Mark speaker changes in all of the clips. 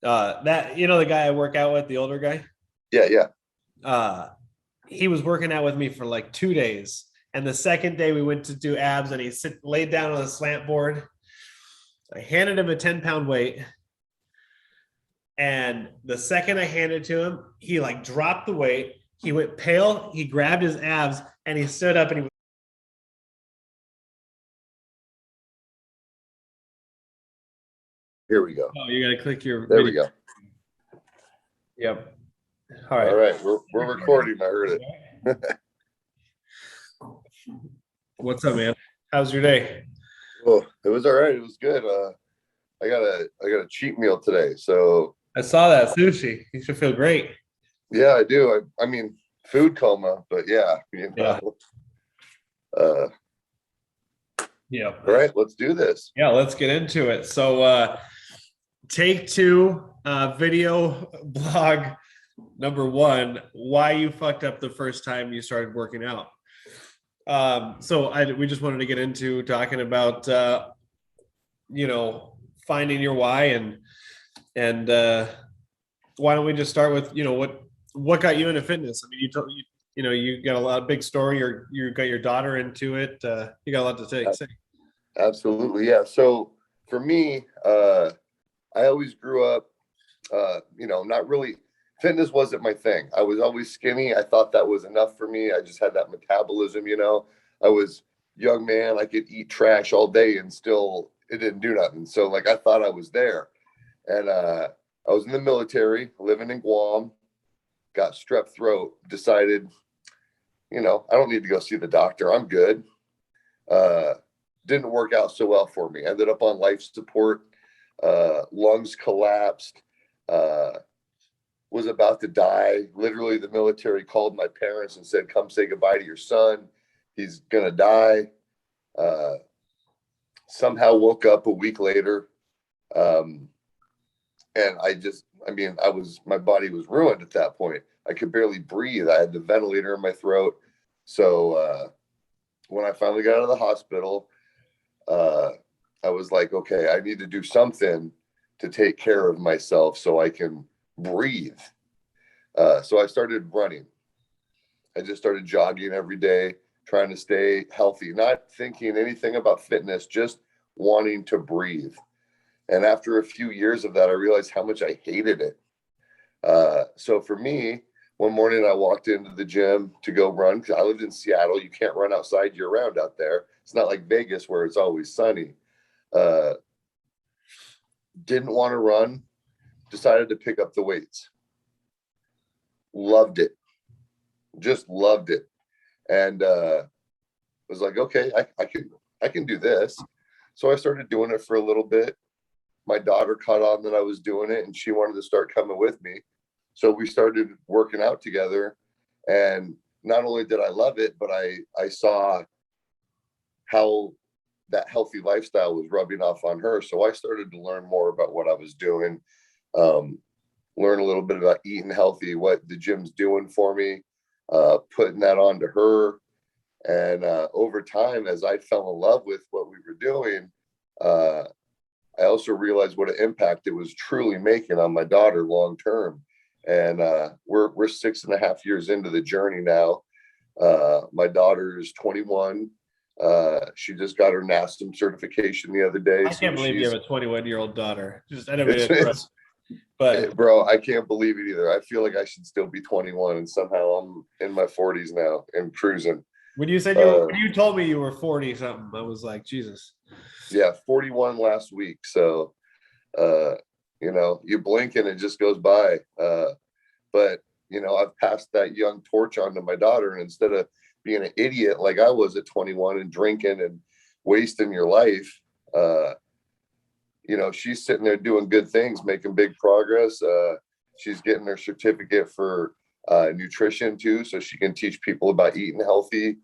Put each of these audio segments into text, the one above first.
Speaker 1: That, you know, the guy I work out with, the older guy,
Speaker 2: Yeah, yeah.
Speaker 1: uh, he was working out with me for like 2 days. And the second day we went to do abs and laid down on a slant board. I handed him a 10-pound weight. And the second I handed it to him, he like dropped the weight. He went pale. He grabbed his abs and he stood up and he was,
Speaker 2: Here we go.
Speaker 1: oh, you got to click your
Speaker 2: There we
Speaker 1: video.
Speaker 2: go.
Speaker 1: Yep. All
Speaker 2: All
Speaker 1: right.
Speaker 2: right, we're recording. I heard it.
Speaker 1: What's up, man? How's your day?
Speaker 2: Well, it was all right. It was good. I got a cheat meal today. So
Speaker 1: I saw that sushi. You should feel great.
Speaker 2: yeah, I do. I mean, food coma, but yeah,
Speaker 1: Yeah.
Speaker 2: Uh,
Speaker 1: Yeah.
Speaker 2: all right, let's do this.
Speaker 1: Yeah, let's get into it. So take two, video blog number one, why you fucked up the first time you started working out. We just wanted to get into talking about finding your why, and why don't we just start with, what got you into fitness? I mean, you got a lot of big story, or you got your daughter into it. You got a lot to say.
Speaker 2: Absolutely, yeah. So for me, I always grew up, not really. Fitness wasn't my thing. I was always skinny. I thought that was enough for me. I just had that metabolism. I was young man. I could eat trash all day and still it didn't do nothing. So like I thought I was there, and I was in the military, living in Guam. Got strep throat. Decided, I don't need to go see the doctor. I'm good. Uh, didn't work out so well for me. Ended up on life support. Lungs collapsed. Was about to die. Literally, the military called my parents and said, "Come say goodbye to your son. He's gonna die." Uh, Somehow woke up a week later, and my body was ruined at that point. I could barely breathe. I had the ventilator in my throat. So when I finally got out of the hospital, I was like, okay, I need to do something to take care of myself so I can breathe. So I started running. I just started jogging every day, trying to stay healthy, not thinking anything about fitness, just wanting to breathe. And after a few years of that, I realized how much I hated it. So for me, one morning I walked into the gym to go run because I lived in Seattle. You can't run outside year round out there. It's not like Vegas where it's always sunny. Uh, didn't want to run, decided to pick up the weights. Loved it. Just loved it. And was like, okay, I can do this. So I started doing it for a little bit. My daughter caught on that I was doing it and she wanted to start coming with me. So we started working out together. And not only did I love it, but I saw how that healthy lifestyle was rubbing off on her. So I started to learn more about what I was doing, learn a little bit about eating healthy, what the gym's doing for me, putting that on to her. And over time, as I fell in love with what we were doing, I also realized what an impact it was truly making on my daughter long term. And we're 6.5 years into the journey now. My daughter is 21. She just got her NASM certification the other day.
Speaker 1: I can't believe you have a 21-year-old daughter. I don't mean
Speaker 2: but bro, I can't believe it either. I feel like I should still be 21, and somehow I'm in my 40s now and cruising.
Speaker 1: When you told me you were 40 something, I was like, Jesus.
Speaker 2: Yeah, 41 last week. So, you blink and it just goes by. But I've passed that young torch on to my daughter, and instead of being an idiot like I was at 21 and drinking and wasting your life, she's sitting there doing good things, making big progress. She's getting her certificate for nutrition too, so she can teach people about eating healthy.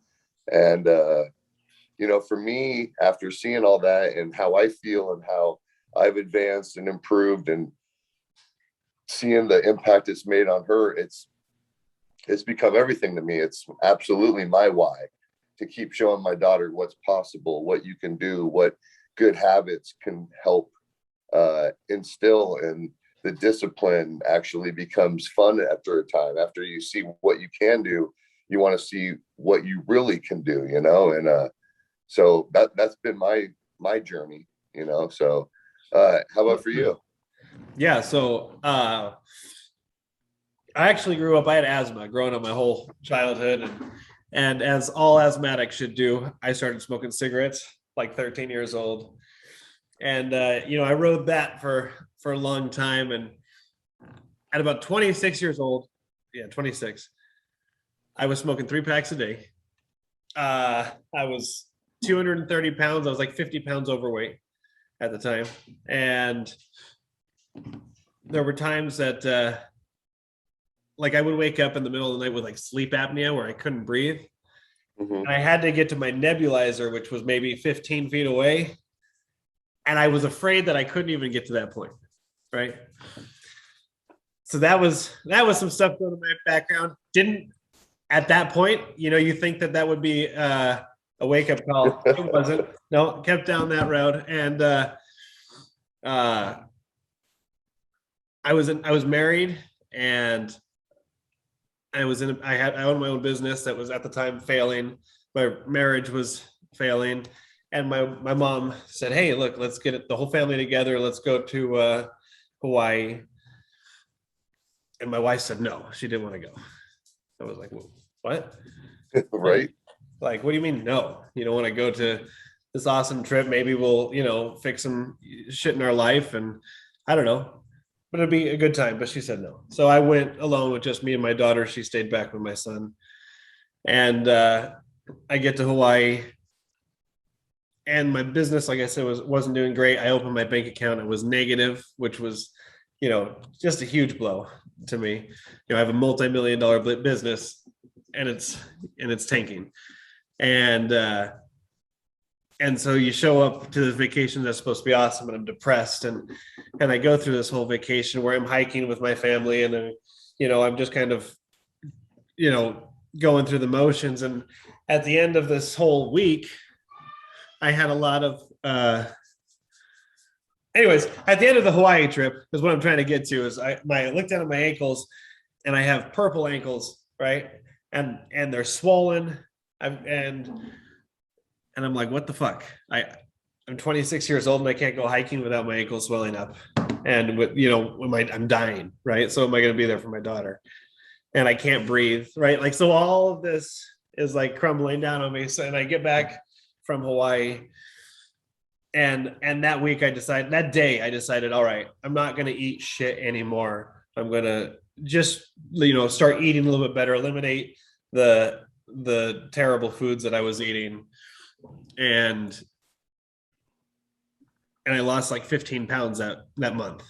Speaker 2: And for me, after seeing all that and how I feel and how I've advanced and improved and seeing the impact it's made on her, it's become everything to me. It's absolutely my why, to keep showing my daughter what's possible, what you can do, what good habits can help instill and the discipline actually becomes fun after a time. After you see what you can do, you want to see what you really can do, you know? And so that's been my journey, you know? So how about for you?
Speaker 1: Yeah. So I actually grew up, I had asthma growing up my whole childhood. And as all asthmatics should do, I started smoking cigarettes like 13 years old. And, I rode that for a long time. And at about 26 years old, 26, I was smoking 3 packs a day. I was 230 pounds. I was like 50 pounds overweight at the time. And there were times that, like I would wake up in the middle of the night with like sleep apnea where I couldn't breathe.
Speaker 2: Mm-hmm.
Speaker 1: And I had to get to my nebulizer, which was maybe 15 feet away. And I was afraid that I couldn't even get to that point. Right. So that was some stuff going in my background. Didn't at that point, you think that would be a wake up call. It wasn't. No, kept down that road. And I was married, and I owned my own business that was at the time failing. My marriage was failing. And my mom said, "Hey, look, let's get the whole family together. Let's go to Hawaii." And my wife said, no, she didn't want to go. I was like, well, what?
Speaker 2: Right.
Speaker 1: Like, what do you mean? No, you don't want to go to this awesome trip. Maybe we'll, fix some shit in our life. And I don't know, but it'd be a good time. But she said no. So I went alone with just me and my daughter. She stayed back with my son. And I get to Hawaii. And my business, like I said, wasn't doing great. I opened my bank account. It was negative, which was, just a huge blow to me. I have a multi-million-dollar business, and it's tanking. And so you show up to this vacation that's supposed to be awesome, and I'm depressed. And I go through this whole vacation where I'm hiking with my family, and I'm just kind of, going through the motions. And at the end of this whole week, I had a lot of anyways, at the end of the Hawaii trip is what I'm trying to get to is I looked down at my ankles, and I have purple ankles, right? And they're swollen. And I'm like, what the fuck? I'm 26 years old and I can't go hiking without my ankles swelling up. And I'm dying, right? So am I going to be there for my daughter? And I can't breathe, right? Like, so all of this is like crumbling down on me. So, and I get back from Hawaii. And that week I decided, all right, I'm not going to eat shit anymore. I'm going to just, start eating a little bit better, eliminate the terrible foods that I was eating. And I lost like 15 pounds that month.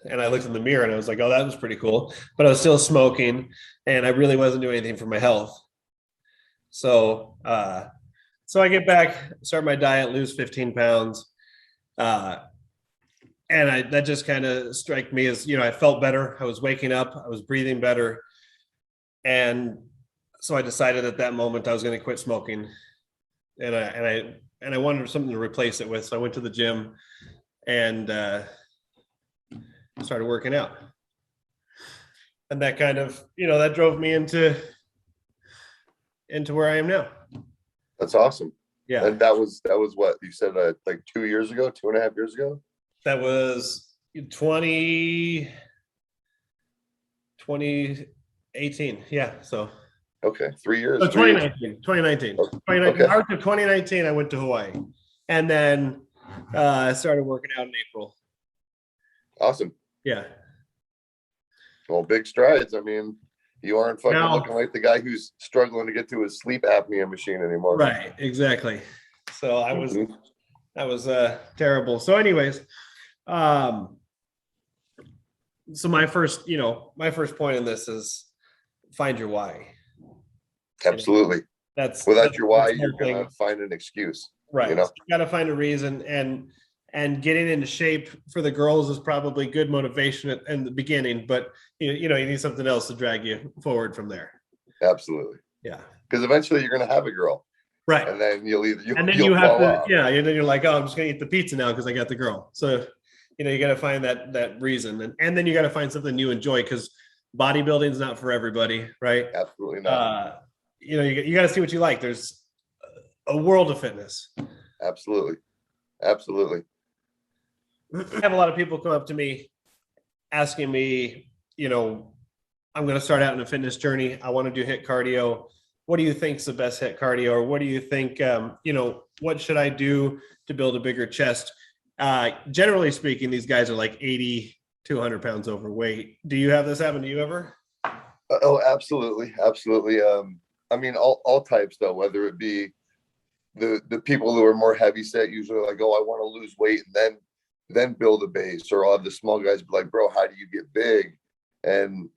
Speaker 1: And I looked in the mirror and I was like, oh, that was pretty cool. But I was still smoking, and I really wasn't doing anything for my health. So I get back, start my diet, lose 15 pounds. And that just kind of struck me as, I felt better. I was waking up, I was breathing better. And so I decided at that moment I was going to quit smoking. And I wanted something to replace it with. So I went to the gym and started working out. And that kind of, that drove me into where I am now.
Speaker 2: That's awesome.
Speaker 1: Yeah.
Speaker 2: And that was what you said, like 2 years ago, 2.5 years ago.
Speaker 1: That was 2018. Yeah. So.
Speaker 2: Okay. 3 years.
Speaker 1: So 2019.
Speaker 2: Okay.
Speaker 1: March of 2019, I went to Hawaii, and then I started working out in April.
Speaker 2: Awesome.
Speaker 1: Yeah.
Speaker 2: Well, big strides. I mean, you aren't fucking looking like the guy who's struggling to get to his sleep apnea machine anymore.
Speaker 1: Right. Exactly. So I was terrible. So anyways, so my first point in this is find your why.
Speaker 2: Absolutely.
Speaker 1: That's
Speaker 2: without your why, you're going to find an excuse.
Speaker 1: Right. You got to find a reason, and getting into shape for the girls is probably good motivation in the beginning, but you need something else to drag you forward from there.
Speaker 2: Absolutely.
Speaker 1: Yeah.
Speaker 2: Because eventually you're going to have a girl.
Speaker 1: Right.
Speaker 2: And then you'll
Speaker 1: have to, off. Yeah. And then you're like, oh, I'm just going to eat the pizza now because I got the girl. So you got to find that reason, and then you got to find something you enjoy, because bodybuilding is not for everybody, right?
Speaker 2: Absolutely not.
Speaker 1: You got to see what you like. There's a world of fitness.
Speaker 2: Absolutely. Absolutely.
Speaker 1: I have a lot of people come up to me asking me, I'm going to start out in a fitness journey. I want to do HIIT cardio. What do you think is the best HIIT cardio? Or what do you think, what should I do to build a bigger chest? Generally speaking, these guys are like 80 to 100 pounds overweight. Do you have this happen to you ever?
Speaker 2: Oh, absolutely. Absolutely. I mean, all types though, whether it be the people who are more heavy set, usually like, oh, I want to lose weight and then build a base, or I'll have the small guys be like, bro, how do you get big? And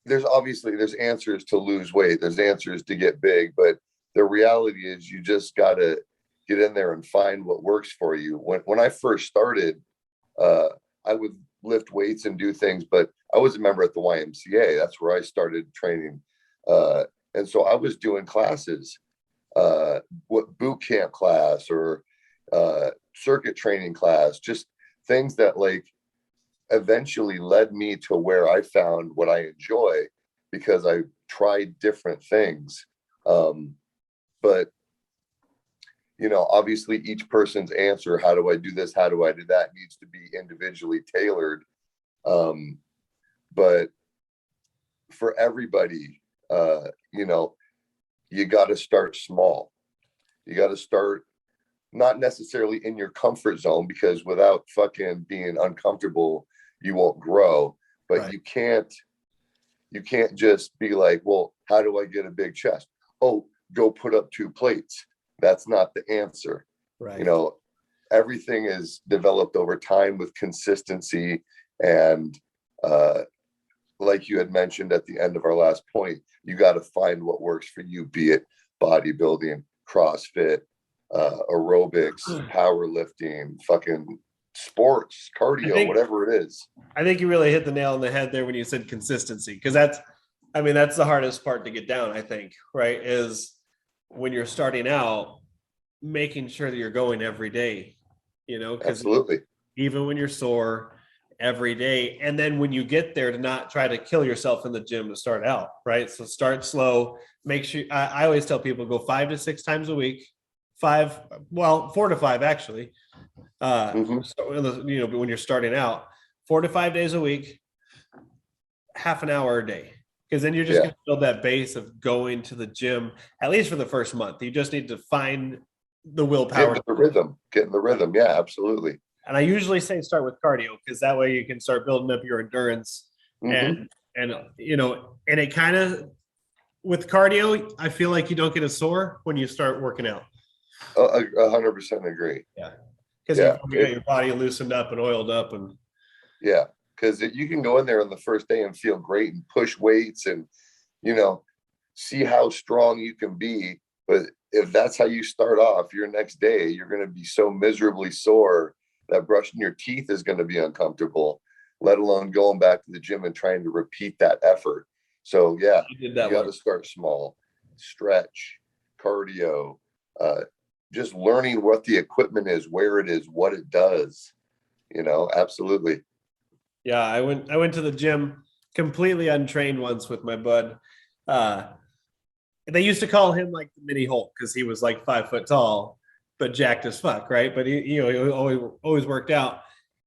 Speaker 2: there's answers to lose weight, there's answers to get big, but the reality is you just gotta get in there and find what works for you. When I first started, I would lift weights and do things, but I was a member at the YMCA. That's where I started training. And so I was doing classes, what boot camp class or circuit training class, just things that like eventually led me to where I found what I enjoy, because I tried different things. But obviously each person's answer, how do I do this, how do I do that, needs to be individually tailored. But for everybody, you got to start small. You got to start not necessarily in your comfort zone, because without fucking being uncomfortable, you won't grow. But
Speaker 1: Right.
Speaker 2: you can't just be like, well, how do I get a big chest? Oh, go put up 2 plates. That's not the answer.
Speaker 1: Right.
Speaker 2: Everything is developed over time with consistency. And like you had mentioned at the end of our last point, you got to find what works for you, be it bodybuilding, CrossFit, aerobics, powerlifting, fucking sports, cardio, whatever it is.
Speaker 1: I think you really hit the nail on the head there when you said consistency, because that's the hardest part to get down, I think, right? Is when you're starting out, making sure that you're going every day, because
Speaker 2: Absolutely.
Speaker 1: even when you're sore, every day. And then when you get there, to not try to kill yourself in the gym to start out, right? So start slow. Make sure, I always tell people, go 5 to 6 times a week, 4 to 5 actually. So, when you're starting out, 4 to 5 days a week, half an hour a day, because then you're just going to build that base of going to the gym, at least for the first month. You just need to find the willpower.
Speaker 2: Get in the rhythm. Yeah, absolutely.
Speaker 1: And I usually say start with cardio, because that way you can start building up your endurance. And it kind of, with cardio, I feel like you don't get as sore when you start working out.
Speaker 2: 100% agree.
Speaker 1: Yeah. Because you got your body loosened up and oiled up. And
Speaker 2: because you can go in there on the first day and feel great and push weights and, see how strong you can be. But if that's how you start off, your next day, you're going to be so miserably sore that brushing your teeth is going to be uncomfortable, let alone going back to the gym and trying to repeat that effort. So you got to start small, stretch, cardio, just learning what the equipment is, where it is, what it does, absolutely.
Speaker 1: Yeah. I went to the gym completely untrained once with my bud. They used to call him like the mini Hulk, because he was like 5 foot tall, but jacked as fuck, right? But he always worked out.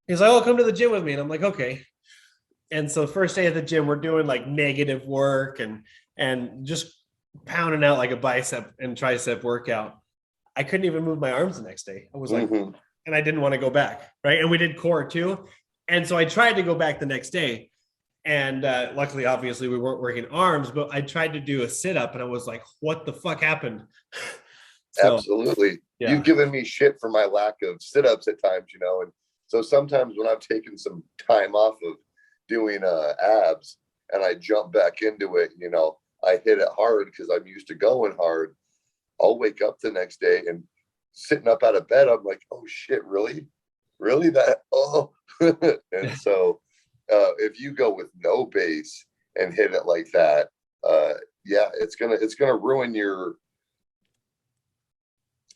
Speaker 1: He's like, "Oh, come to the gym with me," and I'm like, "Okay." And so first day at the gym, we're doing like negative work and just pounding out like a bicep and tricep workout. I couldn't even move my arms the next day. I was like, and I didn't want to go back, right? And we did core too, and so I tried to go back the next day. And luckily, obviously, we weren't working arms, but I tried to do a sit up, and I was like, "What the fuck happened?"
Speaker 2: So, absolutely. Yeah. You've given me shit for my lack of sit-ups at times, and so sometimes when I've taken some time off of doing abs and I jump back into it, I hit it hard because I'm used to going hard. I'll wake up the next day and sitting up out of bed, I'm like, "Oh shit, really that?" And so if you go with no base and hit it like that, it's gonna ruin your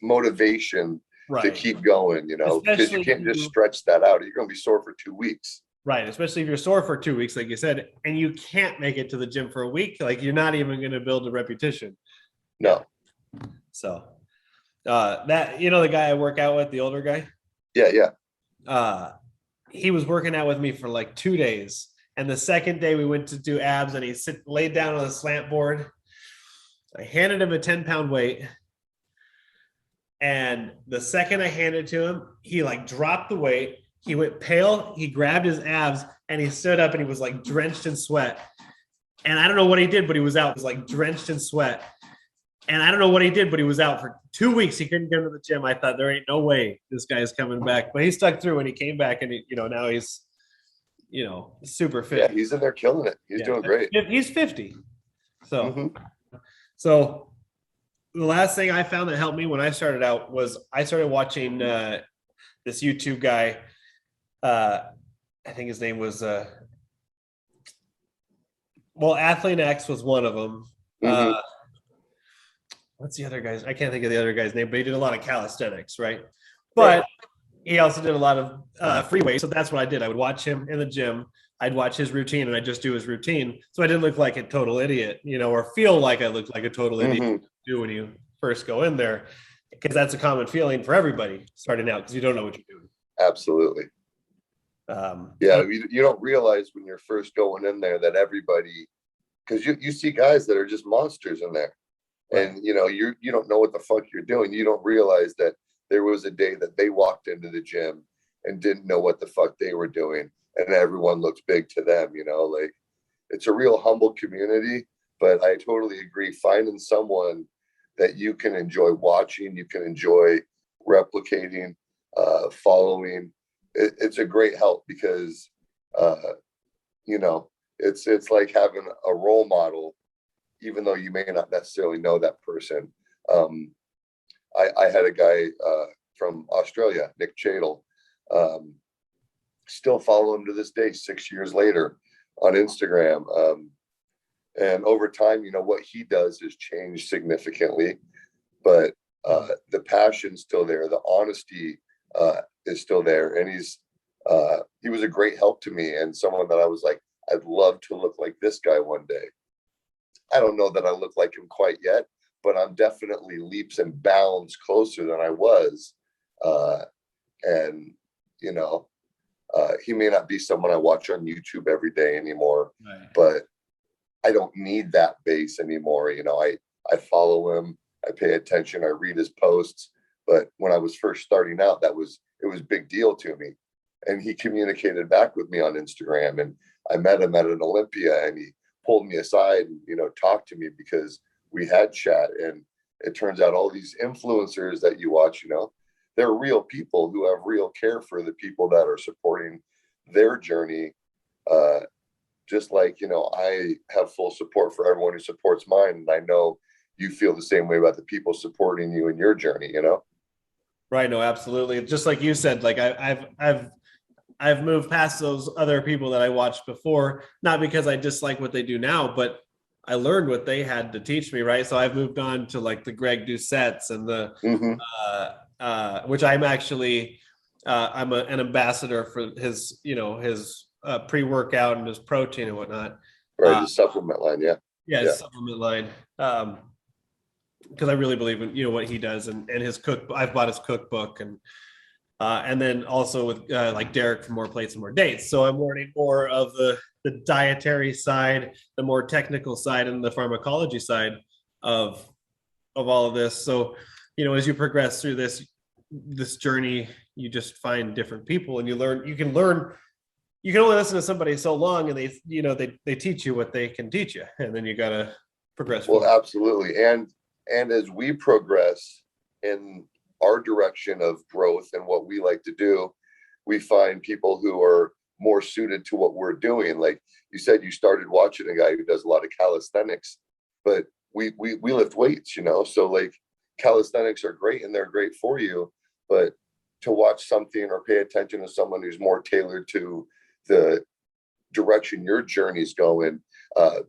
Speaker 2: motivation to
Speaker 1: Right.
Speaker 2: keep going, you know, because you
Speaker 1: Especially
Speaker 2: can't
Speaker 1: if
Speaker 2: just
Speaker 1: you,
Speaker 2: stretch that out. You're going to be sore for 2 weeks.
Speaker 1: right. Especially if you're sore for 2 weeks, like you said, and you can't make it to the gym for a week, like you're not even going to build a repetition. Yeah.
Speaker 2: No.
Speaker 1: So that, the guy I work out with, the older guy,
Speaker 2: Yeah. Yeah.
Speaker 1: he was working out with me for like 2 days. And the second day we went to do abs and he laid down on a slant board. I handed him a 10-pound weight. And the second I handed it to him, he like dropped the weight. He went pale. He grabbed his abs and he stood up and he was like drenched in sweat. And I don't know what he did, but he was out. He was like drenched in sweat. And I don't know what he did, but he was out for 2 weeks. He couldn't come to the gym. I thought there ain't no way this guy is coming back, but he stuck through and he came back and now he's, super fit.
Speaker 2: Yeah, he's in there killing it. He's doing great.
Speaker 1: He's 50. So,
Speaker 2: Mhm.
Speaker 1: so the last thing I found that helped me when I started out was I started watching this YouTube guy. I think his name was, Athlete X was one of them.
Speaker 2: Mhm.
Speaker 1: What's the other guy's? I can't think of the other guy's name, but he did a lot of calisthenics, right? But he also did a lot of free weights. So that's what I did. I would watch him in the gym. I'd watch his routine and I'd just do his routine. So I didn't look like a total idiot, or feel like I looked like a total idiot do when you first go in there, because that's a common feeling for everybody starting out because you don't know what you're doing.
Speaker 2: Absolutely. You don't realize when you're first going in there that everybody, because you see guys that are just monsters in there. Right. And you don't know what the fuck you're doing. You don't realize that there was a day that they walked into the gym and didn't know what the fuck they were doing, and everyone looks big to them. Like it's a real humble community. But I totally agree. Finding someone that you can enjoy watching, you can enjoy replicating, following. It's a great help because it's like having a role model, even though you may not necessarily know that person. I had a guy from Australia, Nick Chadle, still follow him to this day, 6 years later on Instagram. And over time, what he does has changed significantly, but the passion's still there. The honesty is still there. And he was a great help to me, and someone that I was like, I'd love to look like this guy one day. I don't know that I look like him quite yet, but I'm definitely leaps and bounds closer than I was. And he may not be someone I watch on YouTube every day anymore, right, but I don't need that base anymore. I follow him, I pay attention, I read his posts. But when I was first starting out, it was a big deal to me. And he communicated back with me on Instagram, and I met him at an Olympia, and he pulled me aside and, talked to me because we had chat. And it turns out all these influencers that you watch, they're real people who have real care for the people that are supporting their journey. Just like, I have full support for everyone who supports mine. And I know you feel the same way about the people supporting you in your journey, Right.
Speaker 1: No, absolutely. Just like you said, like I've moved past those other people that I watched before, not because I dislike what they do now, but I learned what they had to teach me. Right. So I've moved on to like the Greg Doucette's and the, which I'm actually, I'm an ambassador for his, his pre-workout and his protein and whatnot.
Speaker 2: Right. His supplement line. Yeah.
Speaker 1: His supplement line. Because I really believe in, what he does and his I've bought his cookbook and then also with like Derek for More Plates and More Dates. So I'm learning more of the dietary side, the more technical side, and the pharmacology side of all of this. So, as you progress through this journey, you just find different people and you can only listen to somebody so long, and they teach you what they can teach you, and then you got to progress.
Speaker 2: Well, absolutely. And as we progress in our direction of growth and what we like to do, we find people who are more suited to what we're doing. Like you said, you started watching a guy who does a lot of calisthenics, but we lift weights, so like calisthenics are great and they're great for you, but to watch something or pay attention to someone who's more tailored to the direction your journey's going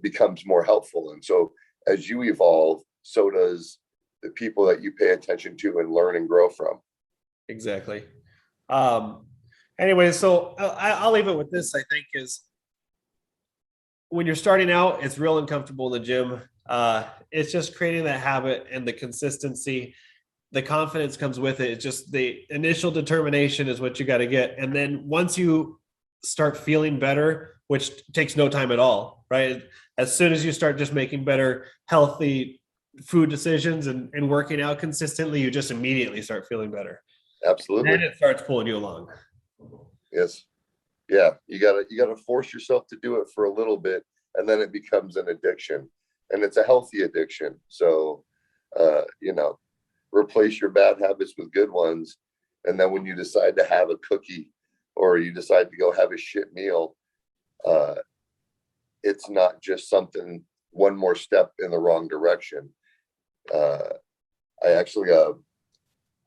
Speaker 2: becomes more helpful. And so as you evolve, so does the people that you pay attention to and learn and grow from.
Speaker 1: exactly. Um, anyway, so I'll leave it with this. I think is when you're starting out, it's real uncomfortable in the gym. It's just creating that habit and the consistency. The confidence comes with it. It's just the initial determination is what you got to get. And then once you start feeling better, which takes no time at all, right? As soon as you start just making better, healthy food decisions and working out consistently, you just immediately start feeling better.
Speaker 2: Absolutely.
Speaker 1: Then it starts pulling you along.
Speaker 2: Yes. Yeah. You gotta force yourself to do it for a little bit, and then it becomes an addiction, and it's a healthy addiction. So, you know, replace your bad habits with good ones. And then when you decide to have a cookie or you decide to go have a shit meal, it's not just something, one more step in the wrong direction. I actually, I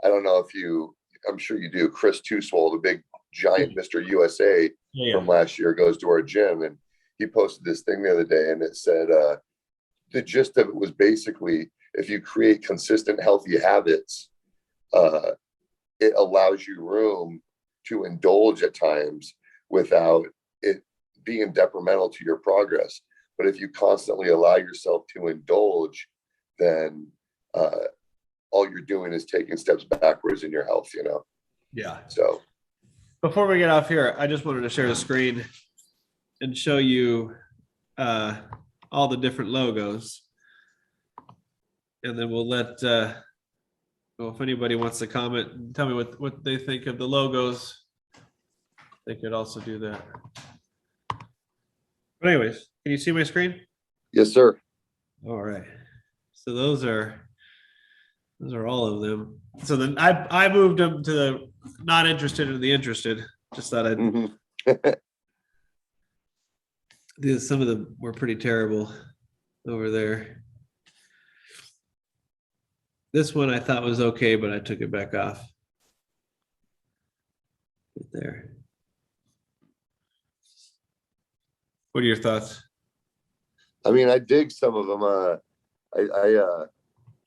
Speaker 2: don't know if I'm sure you do. Chris Tuswell, the big giant Mr. USA from last year, goes to our gym, and he posted this thing the other day, and it said, the gist of it was basically, if you create consistent, healthy habits, it allows you room to indulge at times without it being detrimental to your progress. But if you constantly allow yourself to indulge, then all you're doing is taking steps backwards in your health, you know?
Speaker 1: Yeah.
Speaker 2: So
Speaker 1: before we get off here, I just wanted to share the screen and show you all the different logos. And then we'll let, well, if anybody wants to comment and tell me what they think of the logos, they could also do that. But anyways, can you see my screen?
Speaker 2: yes, sir.
Speaker 1: All right. So those are all of them. So then I moved them to the not interested and the interested. Just thought I'd some of them were pretty terrible over there. This one I thought was okay, but I took it back off. Right there. What are your thoughts?
Speaker 2: I mean, I dig some of them. I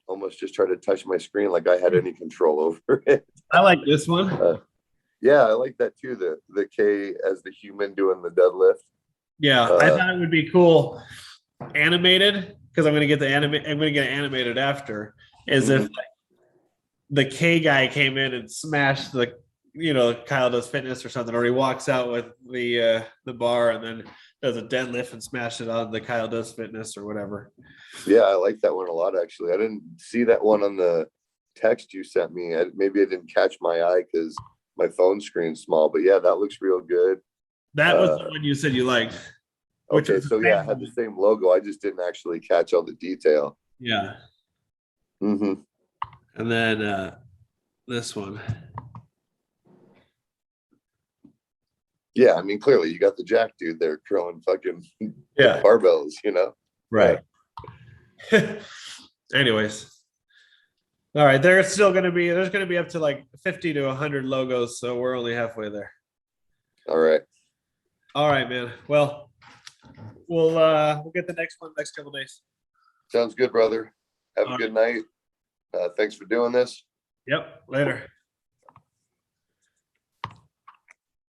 Speaker 2: almost just tried to touch my screen like I had any control over it.
Speaker 1: I like this one.
Speaker 2: Yeah, I like that too. The K as the human doing the deadlift.
Speaker 1: Yeah, I thought it would be cool animated, because I'm gonna get animated after. Is if like, the K guy came in and smashed the, Kyle Does Fitness or something, or he walks out with the bar and then does a deadlift and smash it on the Kyle Does Fitness or whatever.
Speaker 2: Yeah, I like that one a lot, actually. I didn't see that one on the text you sent me. Maybe I didn't catch my eye because my phone screen's small, but yeah, that looks real good.
Speaker 1: That was the one you said you liked.
Speaker 2: Okay, so yeah, I had the same logo. I just didn't actually catch all the detail.
Speaker 1: Yeah.
Speaker 2: Mm-hmm.
Speaker 1: And then this one.
Speaker 2: Yeah, I mean, clearly you got the jack dude there curling fucking barbells,
Speaker 1: Right. Anyways. All right. There's going to be up to like 50 to 100 logos. So we're only halfway there.
Speaker 2: All right.
Speaker 1: All right, man. Well, we'll get the next one next couple days.
Speaker 2: Sounds good, brother. Have a good night. Thanks for doing this.
Speaker 1: Yep. Later.